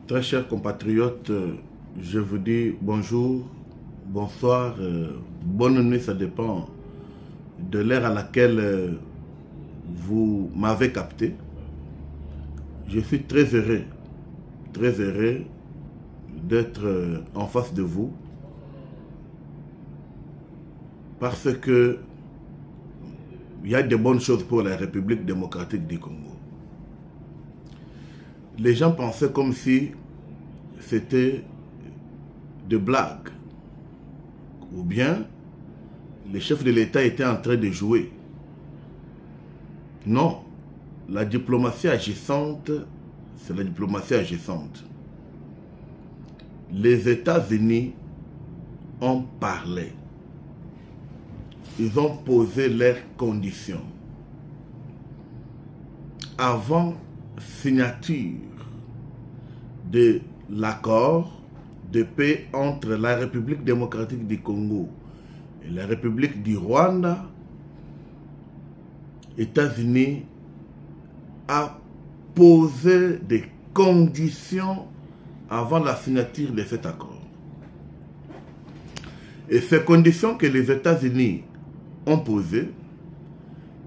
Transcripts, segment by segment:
Très chers compatriotes, je vous dis bonjour, bonsoir, bonne nuit, ça dépend de l'heure à laquelle vous m'avez capté. Je suis très heureux d'être en face de vous parce que il y a de bonnes choses pour la République démocratique du Congo. Les gens pensaient comme si c'était de blagues. Ou bien, les chefs de l'État étaient en train de jouer. Non, la diplomatie agissante, c'est la diplomatie agissante. Les États-Unis ont parlé. Ils ont posé leurs conditions. Avant signature de l'accord de paix entre la République démocratique du Congo et la République du Rwanda, les États-Unis a posé des conditions avant la signature de cet accord. Et ces conditions que les États-Unis ont posées,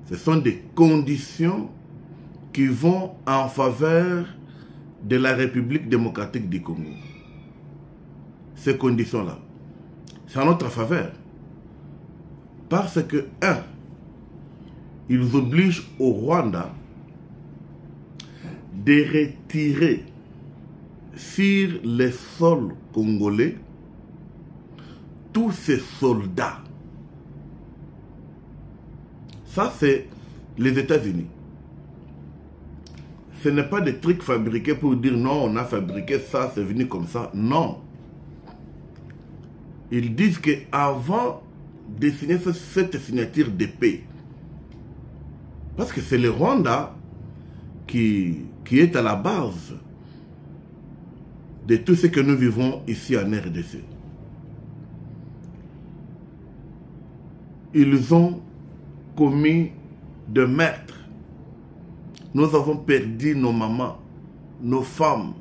ce sont des conditions qui vont en faveur de la République démocratique du Congo. Ces conditions-là, c'est en notre faveur. Parce que, un, ils obligent au Rwanda de retirer sur les sols congolais tous ces soldats. Ça, c'est les États-Unis. Ce n'est pas des trucs fabriqués pour dire non, on a fabriqué ça, c'est venu comme ça. Non. Ils disent qu'avant de signer cette signature de paix, parce que c'est le Rwanda qui est à la base de tout ce que nous vivons ici en RDC. Ils ont commis de meurtres. Nous avons perdu nos mamans, nos femmes,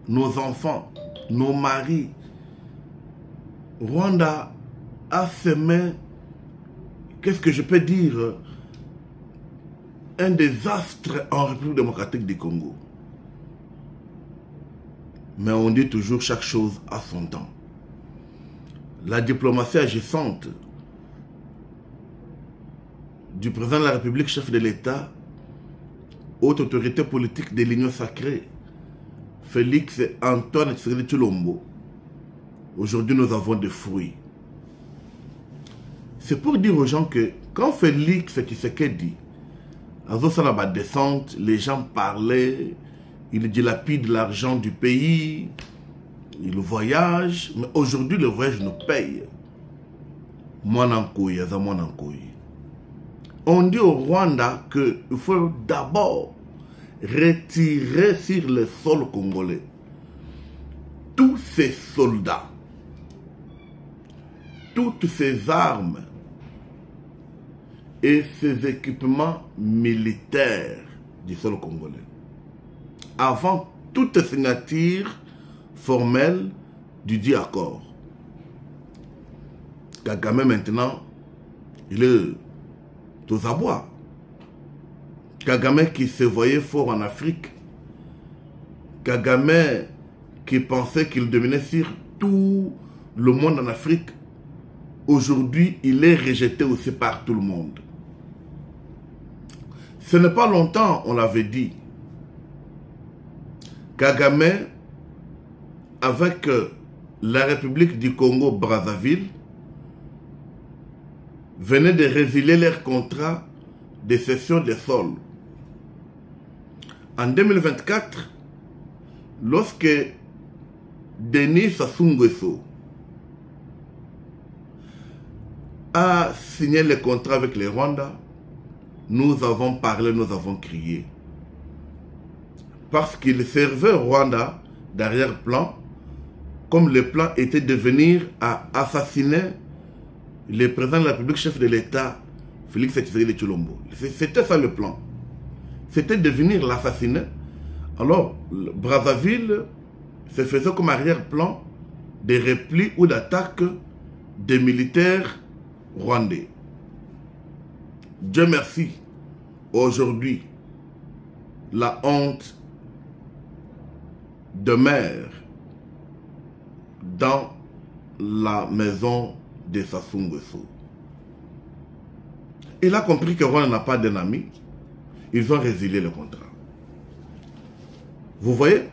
nos enfants, nos maris. Rwanda a semé, qu'est-ce que je peux dire, un désastre en République démocratique du Congo. Mais on dit toujours chaque chose à son temps. La diplomatie agissante du président de la République, chef de l'État, haute autorité politique de l'Union sacrée, Félix Antoine Tshisekedi Tshilombo, aujourd'hui nous avons des fruits. C'est pour dire aux gens que quand Félix Tshisekedi a fait la descente, les gens parlaient, il dilapide l'argent du pays, il voyage, mais aujourd'hui le voyage nous paye. On dit au Rwanda qu'il faut d'abord retirer sur le sol congolais tous ces soldats, toutes ces armes et ces équipements militaires du sol congolais avant toute signature formelle du dit accord. Kagame maintenant, il est aux abois. Kagame qui se voyait fort en Afrique. Kagame qui pensait qu'il dominait sur tout le monde en Afrique. Aujourd'hui, il est rejeté aussi par tout le monde. Ce n'est pas longtemps, on l'avait dit. Kagame, avec la République du Congo-Brazzaville, venait de résilier leur contrat de cession des sols. En 2024, lorsque Denis Sassou Nguesso a signé le contrat avec les Rwandais, nous avons parlé, nous avons crié. Parce qu'il servait au Rwanda d'arrière-plan, comme le plan était de venir à assassiner le président de la République, chef de l'État, Félix Tshisekedi Tshilombo. C'était ça le plan. C'était de venir l'assassiner. Alors, Brazzaville se faisait comme arrière-plan des replis ou d'attaques des militaires rwandais. Dieu merci, aujourd'hui, la honte demeure dans la maison de Sassou Nguesso. Il a compris que Rwanda n'a pas d'un ami. Ils ont résilié le contrat. Vous voyez?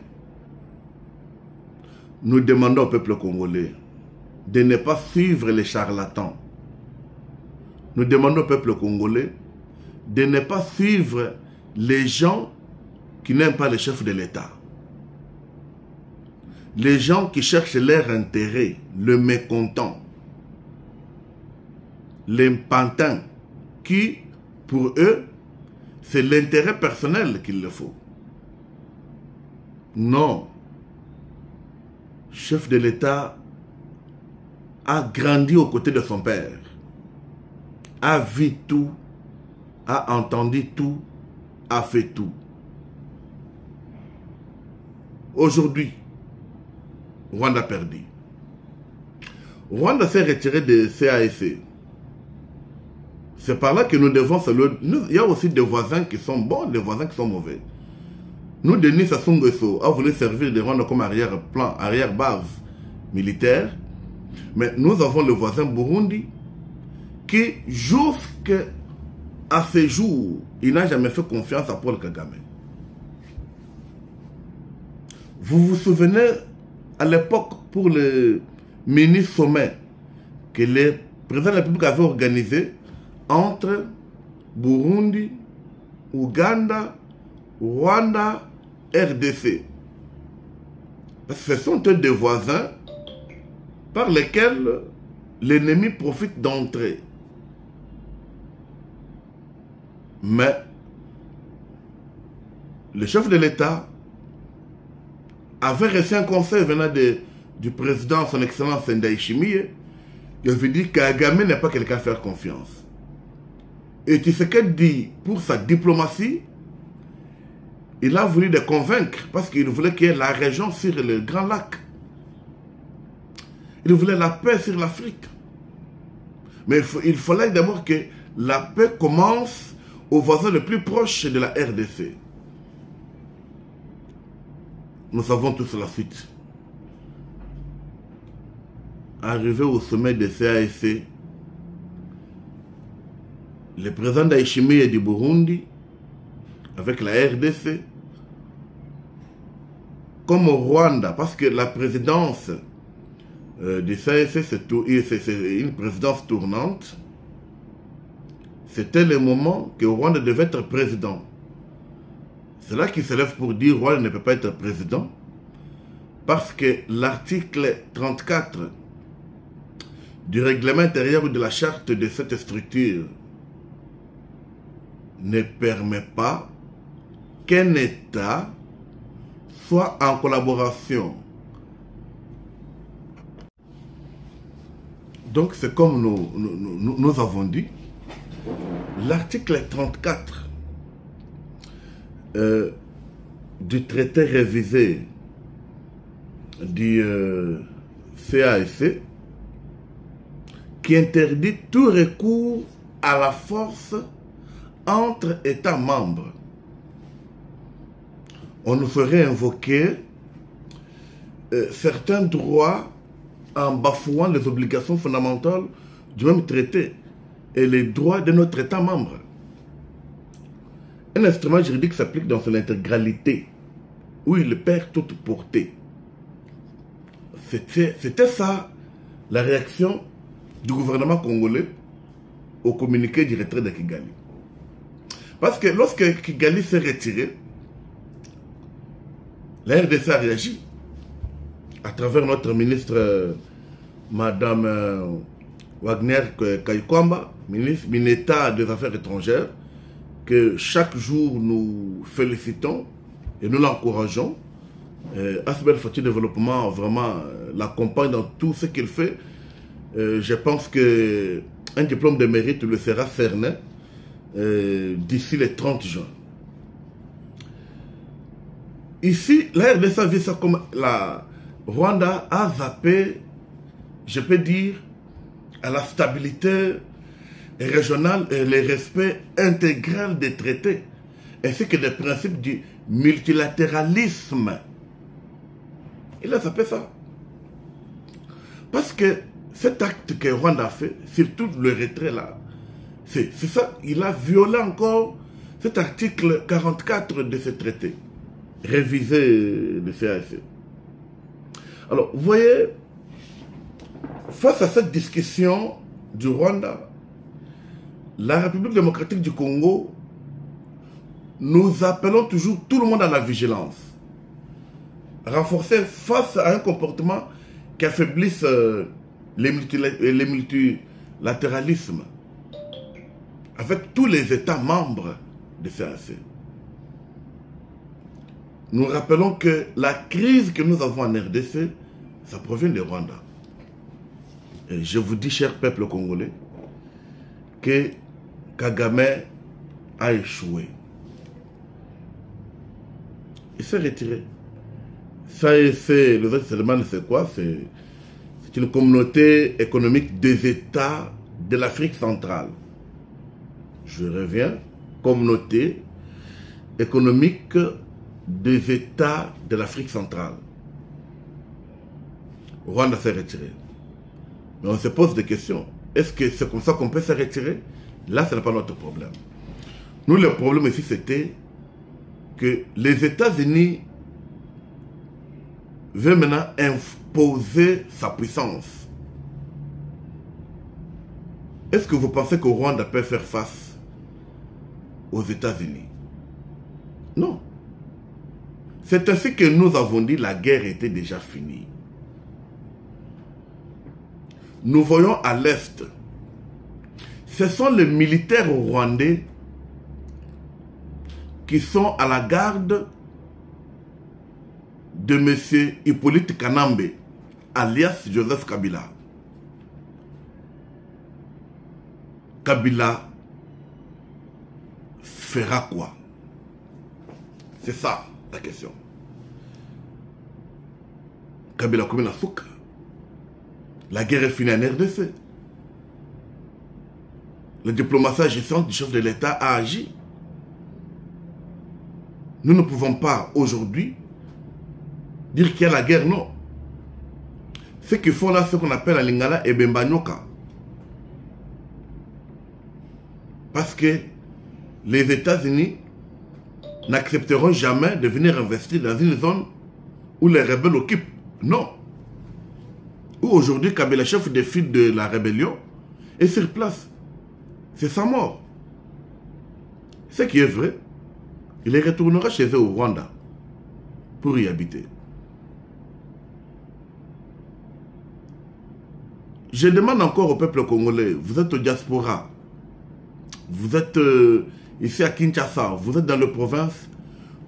Nous demandons au peuple congolais de ne pas suivre les charlatans. Nous demandons au peuple congolais de ne pas suivre les gens qui n'aiment pas le chef de l'État. Les gens qui cherchent leur intérêt, le mécontent, les pantins, qui, pour eux, c'est l'intérêt personnel qu'il le faut. Non. Chef de l'État a grandi aux côtés de son père, a vu tout, a entendu tout, a fait tout. Aujourd'hui, Rwanda a perdu. Rwanda s'est retiré de CAC. C'est par là que nous devons se le... Il y a aussi des voisins qui sont bons, des voisins qui sont mauvais. Nous, Denis Sassou Nguesso a voulu servir de Rwanda comme arrière-plan, arrière-base militaire. Mais nous avons le voisin Burundi qui, jusqu'à ce jour, il n'a jamais fait confiance à Paul Kagame. Vous vous souvenez, à l'époque, pour le mini-sommet que le président de la République avait organisé entre Burundi, Ouganda, Rwanda, RDC. Parce que ce sont eux des voisins par lesquels l'ennemi profite d'entrer. Mais le chef de l'État avait reçu un conseil venant du président, son excellence Ndayishimiye. Il avait dit que Kagame n'est pas quelqu'un à faire confiance. Et Tshisekedi dit, pour sa diplomatie, il a voulu les convaincre parce qu'il voulait qu'il y ait la région sur le Grand Lac. Il voulait la paix sur l'Afrique. Mais il fallait d'abord que la paix commence aux voisins les plus proches de la RDC. Nous savons tous la suite. Arrivé au sommet de CAC, le président Ndayishimiye du Burundi, avec la RDC, comme au Rwanda, parce que la présidence du CAC, c'est une présidence tournante, c'était le moment que Rwanda devait être président. C'est là qu'il se lève pour dire que Rwanda ne peut pas être président, parce que l'article 34 du règlement intérieur ou de la charte de cette structure ne permet pas qu'un État soit en collaboration. Donc c'est comme nous avons dit, l'article 34 du traité révisé du CAC qui interdit tout recours à la force entre États membres. On nous ferait invoquer certains droits en bafouant les obligations fondamentales du même traité et les droits de notre État membre. Un instrument juridique s'applique dans son intégralité, où il perd toute portée. C'était ça la réaction du gouvernement congolais au communiqué du retrait de Kigali. Parce que lorsque Kigali s'est retiré, la RDC a réagi à travers notre ministre Madame Wagner Kaykwamba, ministre Mineta des Affaires étrangères, que chaque jour nous félicitons et nous l'encourageons. Asbel Fati Développement vraiment l'accompagne dans tout ce qu'il fait. Je pense qu'un diplôme de mérite le sera cerné d'ici le 30 juin. ici, la RDC a vu ça comme la Rwanda a zappé, je peux dire, à la stabilité régionale et le respect intégral des traités, ainsi que des principes du multilatéralisme. Il a zappé ça. Parce que cet acte que Rwanda a fait, surtout le retrait là, c'est ça, il a violé encore cet article 44 de ce traité, révisé de CAC. Alors, vous voyez, face à cette discussion du Rwanda, la République démocratique du Congo, nous appelons toujours tout le monde à la vigilance. Renforcer face à un comportement qui affaiblisse les multilatéralismes avec tous les États membres de CAC. Nous rappelons que la crise que nous avons en RDC, ça provient du Rwanda. Et je vous dis, cher peuple congolais, que Kagame a échoué. Il s'est retiré. Ça, c'est le Seulement, c'est quoi? C'est une communauté économique des États de l'Afrique centrale. Je reviens, communauté économique des États de l'Afrique centrale. Rwanda s'est retiré. Mais on se pose des questions. Est-ce que c'est comme ça qu'on peut se retirer? Là, ce n'est pas notre problème. Nous, le problème ici, c'était que les États-Unis veulent maintenant imposer sa puissance. Est-ce que vous pensez que Rwanda peut faire face aux États-Unis? Non. C'est ainsi que nous avons dit que la guerre était déjà finie. Nous voyons à l'Est, ce sont les militaires rwandais qui sont à la garde de M. Hippolyte Kanambe, alias Joseph Kabila. Kabila fera quoi? C'est ça la question. Kabila comme la souka. La guerre est finie en RDC. La diplomatie agissante du chef de l'État a agi. Nous ne pouvons pas aujourd'hui dire qu'il y a la guerre, non. Ce qu'ils font là, ce qu'on appelle la Lingala et Bembanyoka. Parce que les États-Unis n'accepteront jamais de venir investir dans une zone où les rebelles occupent. Non. Où aujourd'hui, Kabila, chef de file de la rébellion, est sur place. C'est sa mort. Ce qui est vrai, il retournera chez eux au Rwanda pour y habiter. Je demande encore au peuple congolais, vous êtes au diaspora, vous êtes ici à Kinshasa, vous êtes dans les provinces,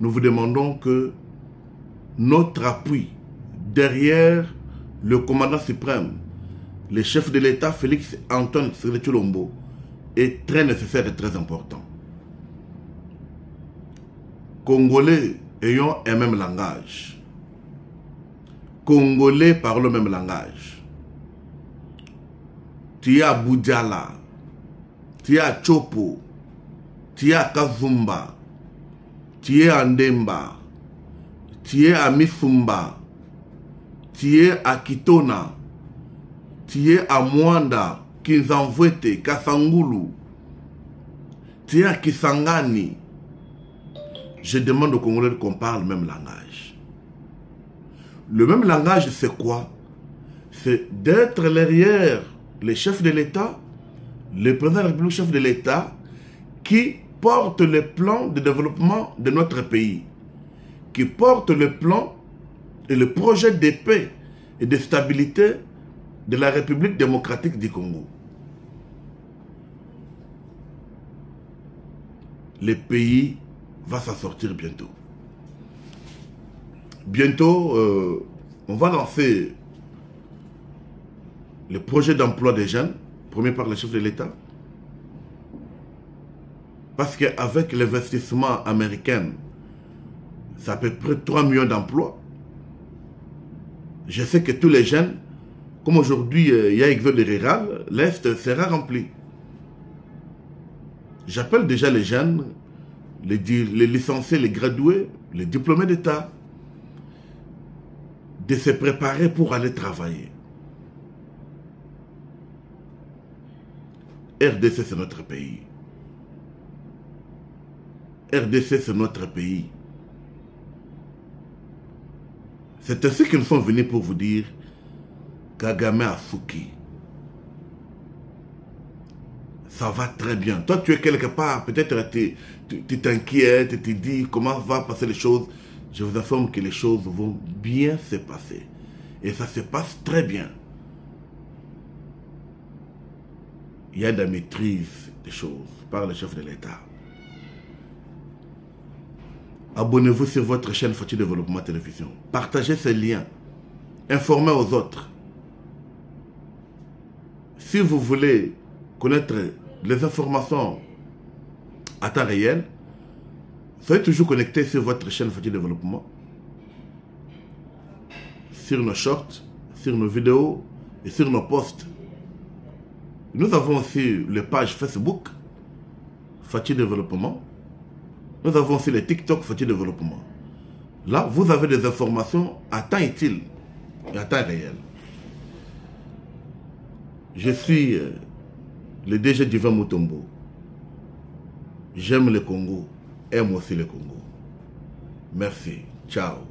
nous vous demandons que notre appui derrière le commandant suprême, le chef de l'État Félix Antoine Tshisekedi Tshilombo, est très nécessaire et très important. Congolais ayant un même langage. Congolais parlent le même langage. Tu es à Boudjala, tu es à Chopo, tu es à Kazumba, tu es à Ndemba, tu es à Misumba, tu es à Kitona, tu es à Mwanda, Kinzanvwete, Kasangulu, tu es à Kisangani. Je demande aux Congolais qu'on parle le même langage. Le même langage, c'est quoi? C'est d'être derrière les chefs de l'État, le président de la République, chef de l'État, qui porte le plan de développement de notre pays, qui porte le plan et le projet de paix et de stabilité de la République démocratique du Congo. Le pays va s'en sortir bientôt. Bientôt, on va lancer le projet d'emploi des jeunes, promis par le chef de l'État. Parce qu'avec l'investissement américain, c'est à peu près 3 millions d'emplois. Je sais que tous les jeunes, comme aujourd'hui il y a exode rural, l'Est sera rempli. J'appelle déjà les jeunes, les licenciés, les gradués, les diplômés d'État, de se préparer pour aller travailler. RDC, c'est notre pays. RDC, c'est notre pays. C'est ainsi que nous sommes venus pour vous dire Kagame a Fouki. Ça va très bien. Toi, tu es quelque part, peut-être tu t'inquiètes, tu te dis comment vont passer les choses. Je vous informe que les choses vont bien se passer. Et ça se passe très bien. Il y a de la maîtrise des choses par le chef de l'État. Abonnez-vous sur votre chaîne Fati Développement Télévision. Partagez ces liens. Informez aux autres. Si vous voulez connaître les informations à temps réel, soyez toujours connectés sur votre chaîne Fati Développement. Sur nos shorts, sur nos vidéos et sur nos posts. Nous avons aussi les pages Facebook Fati Développement. Nous avons aussi les TikTok Fati Développement. Là, vous avez des informations à temps utile et à temps réel. Je suis le DG Divin Mutombo. J'aime le Congo, aime aussi le Congo. Merci. Ciao.